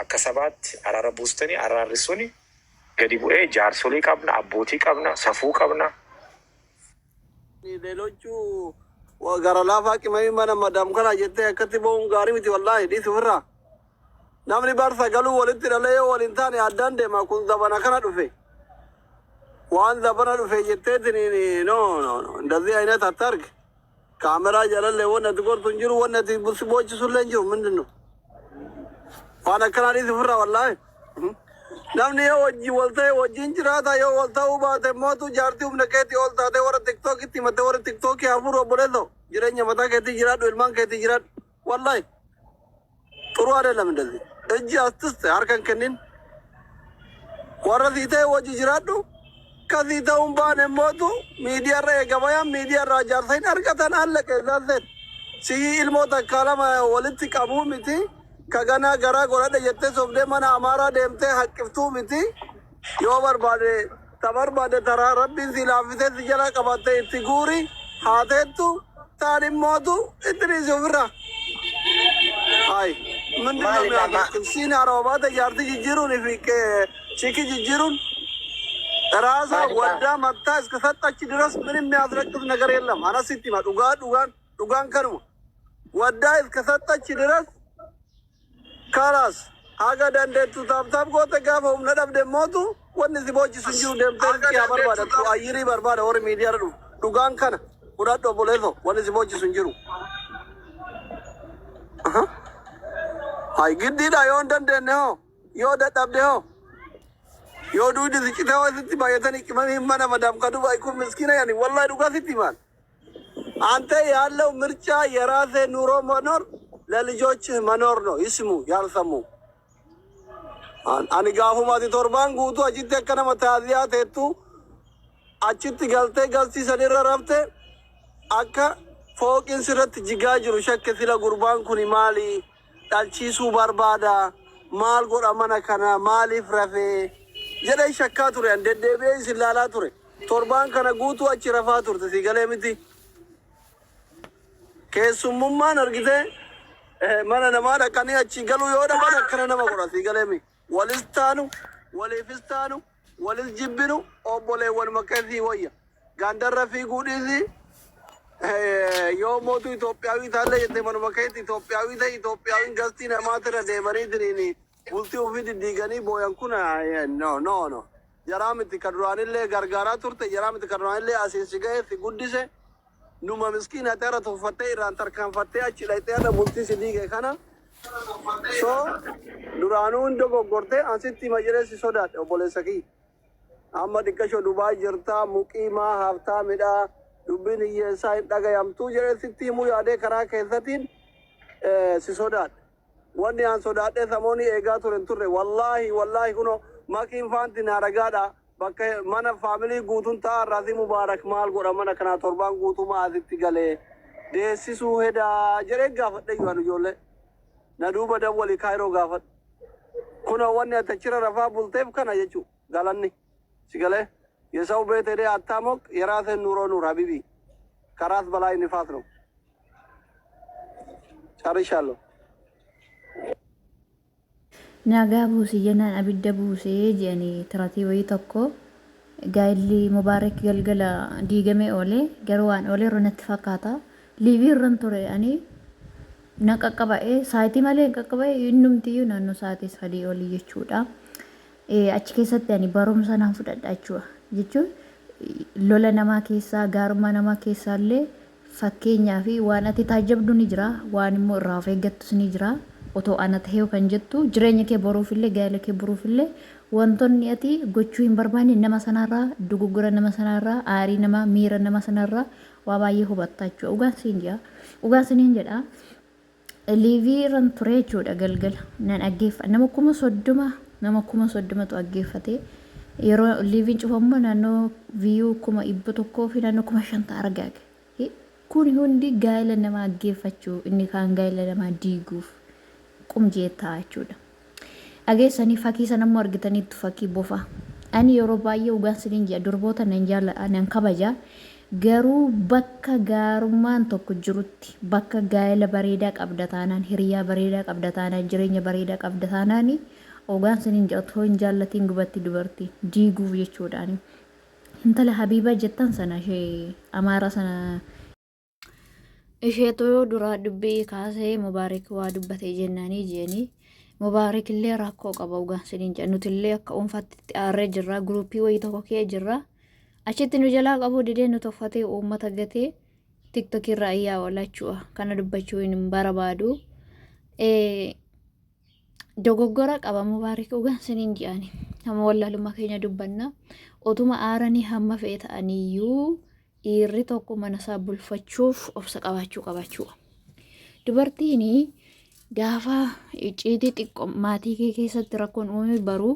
akka sabaatti araara buustanii araarri suni gadi bu'ee jaarsolii qabna, abbootii qabna, safuu qabna. Leelochuu gara laafaa qimamii mana madam kana jettee akkatti bo'uun gaarii miti wallaahi dhiisu irraa. Namni barsa galuu walitti dhalee yoo waliin taane addaan deema kun zabana kana dhufe. Waan zabana dhufe jetteetiin እንደዚህ አይነት አታርግ። ካሜራ ጀለለ ወነት ጎርቱን ጅሩ ወነት ቡስቦች ሱለን ጅሩ ምንድነው? ዋና ከናዲ ፍራ ወላሂ namni yoo wajji walta'e wajjin jiraata yoo walta'uu baate mootu jaartii humna keetii ol taate warra tiktookitti himatte warra tiktookii hafuuru obboleesso jireenya mataa keetii jiraadhu ilmaan keetii jiraadhu wallahi ጥሩ አይደለም እንደዚህ እጅ አትስጥ አርከን ከኒን warra sii ta'e wajji jiraadhu kasii ta'uun baane mootu miidiyaarra eegabayaa miidiyaarraa jaarsain argatan allaqe isaaseen sii ilmoota akkaalama walitti qabuu miti kagana gara godhadha jettee sobdee mana amaaraa deemtee haqqiftuu miti yoo barbaade tabarbaade taraa rabbiin si laaffisee si jala qabattee itti guuri haateettu taan immootu ittiriisi ofirra hay ምንድነው የሚያደርግ ሲና አረባተ ያርት ጅጅሩን ይፍቄ ቺኪ ጅጅሩን ራሳ ወዳ መጣ እስከ ሰጣች ድረስ ምንም የሚያስረክስ ነገር የለም አናሲቲ ዱጋን ከኑ ወዳ እስከ ሰጣች ድረስ ካላስ አገዳ እንደቱ ታብታብ ጎተ ጋፈው ነዳብ ደሞቱ ወን ዝቦች ስንጁ ደምተ ያበርባደ አይሪ በርባደ ወር ሚዲያ ዱጋን ከነ ጉዳዶ ቦሌቶ ወን ዝቦች ስንጁ hay giddiidha yoo dandeenye hoo yoo dadhabde hoo yoo duudi siccite hoo sitti baay'atanii qimamii mana madam kadu baay'ikuun miskiina yani wallahi dhugaa sitti maal አንተ ያለው ምርጫ የራሴ ኑሮ መኖር ለልጆችህ መኖር ነው ይስሙ ያልሰሙ አኒ ጋፉማቲ ቶርባን ጉቱ አቺቲ አከነ መታዚያ ቴቱ አቺቲ ገልቴ ገልሲ ሰዲረ ረፍቴ አካ ፎቅን ስረት ጅጋ ጅሩ ሸከ ሲለ ጉርባን ኩኒ ማሊ dalchiisuu barbaada maal godha mana kana maaliif rafee jedhee shakkaa ture deddeebi'ee isin laalaa ture torbaan kana guutuu achi rafaa turte si galee miti keessummummaan argite mana namaa dhaqanii achi galuu yoo dhaban akkana nama godha si galee mi walis taanu waliifis taanu walis jibbinu obboleewwan makkeesii wayya gaandarra fiiguu dhiisii yoo mootu Itoophiyaawii taalee jettee manuma keetti Itoophiyaawii gastii namaatira deemanii diriini bultii ofii diddiiganii booyan kun no jaraa miti kan duraanillee gargaaraa turte jaraa miti kan duraanillee asiinsi ga'ee si guddise numa miskiina teera tuffattee irraan tarkaanfattee achi dhayxee haadha bultii si diige kana so duraanuu hundi dogoggortee asitti majilee si sodaadhe obboleessa kii amma dhiqqashoo Dubaay jirtaa muqiimaa haftaa midhaa dubbin hiyyeessaa hin dhagayamtuu jedhee sitti himuu yaadee karaa keessatiin si sodaadhe wanni aan sodaadhee samoonii eegaa turen turre wallaahi kuno makiin faanti naaragaadha bakka mana faamilii guutuun ta'a irraasi mubaarak maal godha mana kanaa torbaan guutumaa asitti galee deessisuu hedaa jedhee gaafadhe yuan ijoollee na duuba dawwalii kaayiroo gaafadhe kuno wanni atachira rafaa bulteef kana jechuu galanni si galee የሰው ቤት ሄደ አታሞቅ የራስህን ኑሮ ኑር ሀቢቢ ከራስ በላይ ንፋስ ነው ጨርሻለሁ nagaa buusii jennaan abidda buusee jedhanii tiratii wayii tokko gaayilli mubaarak galgala diigamee oolee garuu waan oolee irra natti fakkaata liivii irran ture ani na qaqqaba'ee saayitii malee qaqqaba'ee innumtiyyuu naannoo sa'aatii 3 olii jechuudha achi keessatti ani barumsa naan fudhadha jechuudha jechuun lola namaa keessaa gaarummaa namaa keessaallee fakkeenyaa fi waan ati taajabdu ni jira waan immoo irraa of eeggattus ni jira otoo ana tahee kan jettu jireenya kee boruufillee gaa'ela kee boruufillee wantoonni ati gochuu hin barbaanne nama sanarraa dogoggora nama sanarraa aarii nama miira nama sanarraa waa baay'ee hubattaa jechuudha dhugaan siniin jedha liivii irran ture jechuudha galgala nan dhaggeeffa nama kuma 30tu dhaggeeffate yeroo liiviin cufamu naannoo viyuu 100 fi naannoo 500 argaage kun hundi gaa'ela nama dhaggeeffachuu inni kaan gaa'ela nama diiguuf qumjeetaa jechuudha dhageessanii fakkii sanammoo argitaniitu fakkii bofa ani yeroo baay'ee dhugaan siniin jedha durboota nan jaalladha nan kabaja garuu bakka gaarummaan tokko jirutti bakka gaa'ela bareedaa qabda taanaan hiriyaa bareedaa qabda taanaan jireenya bareedaa qabda taanaan ogaan saniin jedhu hin jaallatiin gubatti dubartii diiguuf jechuudhaan intala habiibaa jettan sana ishee amaara sana isheetu duraa dubbii kaasee mubaarik waa dubbatee jennaanii jeeni mubaarik illee rakkoo qaba ogaan saniin jedhu nutillee akka dhuunfaatti aarree jirra guruupii wayii tokko kee jirra achitti nu jalaa qabu didee nu toffatee uummata gatee tiktok irraa ayyaa walaachuu kana dubbachuu hin barbaadu dogoggora qaba mubaarik ogaan saniin jedhani nama wallaalummaa keenya dubbanna otuma aaranii hamma fe'e ta'aniyyuu dhiirri tokko mana isaa bulfachuuf obsa qabaachuu dubartiin gaafa icciitii xiqqoo maatii kee keessatti rakkoon uume baruu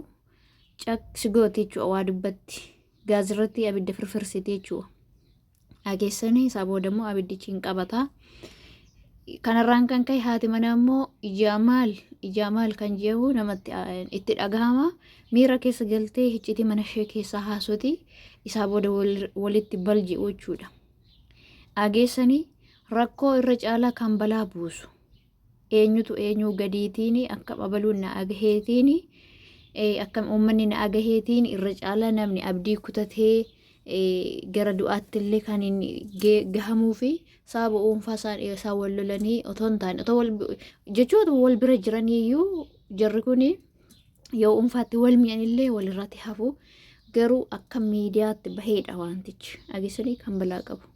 caqsi gooti jechuudha waa dubbatti gaazirratti abidda firfirsite jechuudha ageessanii isaa boodammoo abiddichi hin qabata kanarraan kan ka'e haati manaa immoo ijaamaal kan jedhu namatti itti dhagahama miira keessa galtee icciitii mana ishee keessaa haasoti isaa booda walitti balji'u jechuudha ageessanii rakkoo irra caalaa kan balaa buusu eenyutu eenyu gadiitiin akka babaluun na agaheetiin akka uummanni na agaheetiin irra caalaa namni abdii kutatee gara du'aatti illee kan gahamuu fi sababa dhuunfaa isaa wal lolanii otoo hin taane jechuudha wal bira jiraniyyuu jarri kun yoo dhuunfaatti wal mi'an illee walirratti hafu garuu akka miidiyaatti baheedha wantichi ageessanii kan balaa qabu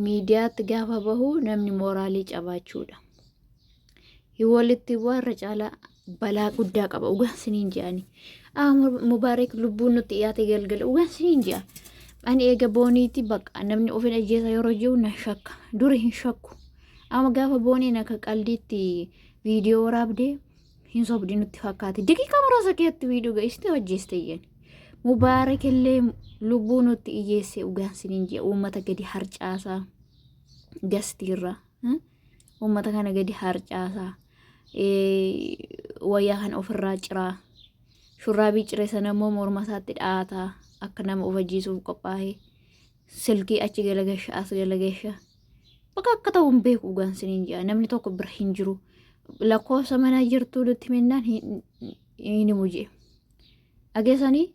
miidiyaatti gaafa bahu namni mooraalii cabaachuudha walitti warra caalaa balaa guddaa qaba ogaan saniin jedhani mubaarik lubbuun nutti dhiyaate galgala ogaan saniin jedha ani eega booniiti bakka namni ofin ajjeesa yeroo jiru na shakka duri hin shakku amma gaafa booniin akka qaldiitti viidiyoo waraabdee hin sobdi nutti fakkaate daqiiqaa muraasa keessatti viidiyoo geessite hojjeeste jedhani mubaarik illee lubbuu nutti dhiyeesse ogaan saniin jedha uummata gadi harcaasaa gastiirra uummata kana gadi harcaasaa wayyaa kan ofirraa ciraa shurraabii ciree sana immoo morma isaatti dhaataa akka nama of ajjeesuuf qophaa'ee silkii achi galagasha as galagasha bakka akka ta'u hin beeku ogaan saniin jedha namni tokko bira hin jiru lakkoofsa manaa jirtuu nutti mennaan hin mujee ageessanii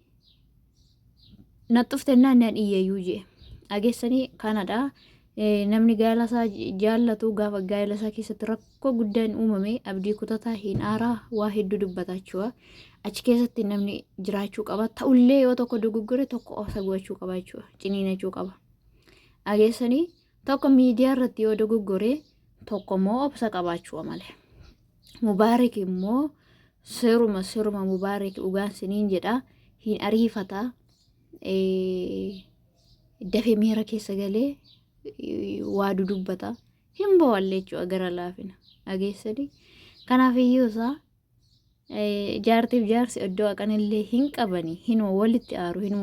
naxxuftennaan naan iyyeeyyuu jee ageessanii kanadha namni gaala isaa jaallatu gaafa gaala isaa keessatti rakkoo guddaan uumame abdii kutataa hin aaraa waa hedduu dubbatachuu achi keessatti namni jiraachuu qaba ta'ullee yoo tokko dogoggore tokko obsa gochuu qaba jechuudha ciniinachuu qaba ageessanii tokko miidiyaa irratti yoo dogoggore tokko immoo obsa qabaachuu malee mubaarik immoo seeruma mubaarik ogaan saniin jedha hin ariifata dafee miira keessa galee waa dudubbata hin boo'alle jechuudha gara laafina ageessanii kanaaf iyyuu isaa jaartiif jaarsi iddoo haqanillee hin qabani hin walitti aaru hin